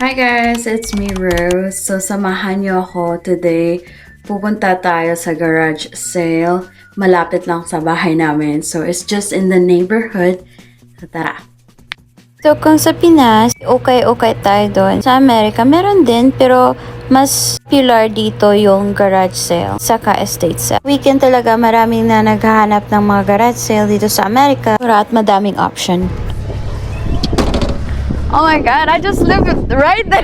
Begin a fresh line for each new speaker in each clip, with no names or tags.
Hi guys, it's me Rose. So samahan niyo ako today. Pupunta tayo sa garage sale. Malapit lang sa bahay namin. So it's just in the neighborhood. So tara.
So kung sa Pinas, okay tayo doon. Sa Amerika, meron din pero mas popular dito yung garage sale saka estate sale. Weekend talaga maraming na naghahanap ng mga garage sale dito sa Amerika at madaming option.
Oh my god, I just live right there.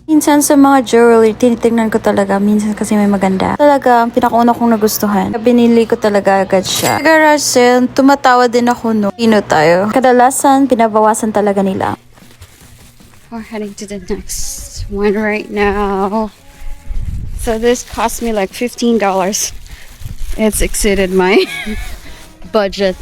Minsan sa mga jewelry, tinitingnan ko talaga. Minsan kasi may maganda. Talaga, ang pinakauna kong nagustuhan. Binili ko talaga agad siya. Sa garage sale, tumatawa din ako no. Pino tayo. Kadalasan, pinabawasan talaga nila.
We're heading to the next one right now. So this cost me like $15. It's exceeded my budget.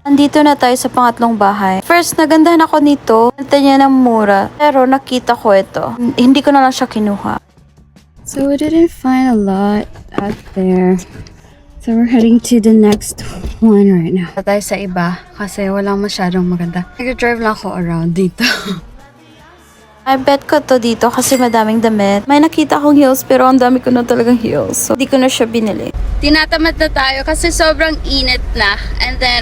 Andito na tayo sa pangatlong bahay. First, nagandahan ako nito. Nanta niya ng mura. Pero nakita ko ito. Hindi ko na lang siya kinuha.
So we didn't find a lot out there. So we're heading to the next one right now. Tayo sa iba kasi walang masyadong maganda. Nag-drive lang ako around dito.
I bet ko to dito kasi madaming damit. May nakita akong heels pero ang dami ko na talagang heels. So, di ko na siya binili.
Tinatamad na tayo kasi sobrang init na. And then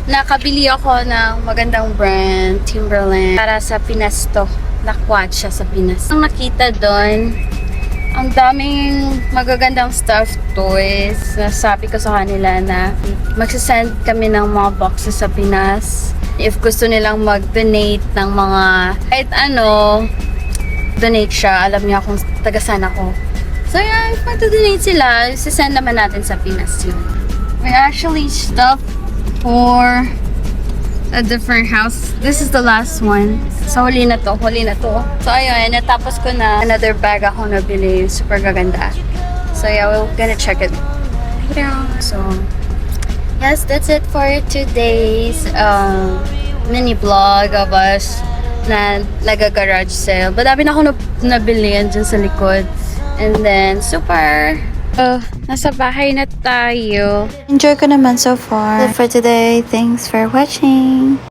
nakabili ako ng magandang brand, Timberland, para sa Pinas to. Nakwat siya sa Pinas. Ang nakita doon, ang daming magagandang stuffed toys. Nasabi ko sa kanila na magsasend kami ng mga boxes sa Pinas. If gusto nilang mag-donate ng mga kahit ano, donate siya. Alam niya kung taga-saan ako. So yeah, if mag-donate sila, sisend naman natin sa Pinas yun. We actually stopped for a different house. This is the last one. So huli na to. So ayun, natapos ko na another bag ako nabili. Super gaganda. So yeah, we're gonna check it. So yes, that's it for today's mini vlog of us na nag-garage sale. Madami na ako nabili dyan sa likod. And then, nasa bahay na tayo.
Enjoy ko naman so far. That's it for today. Thanks for watching.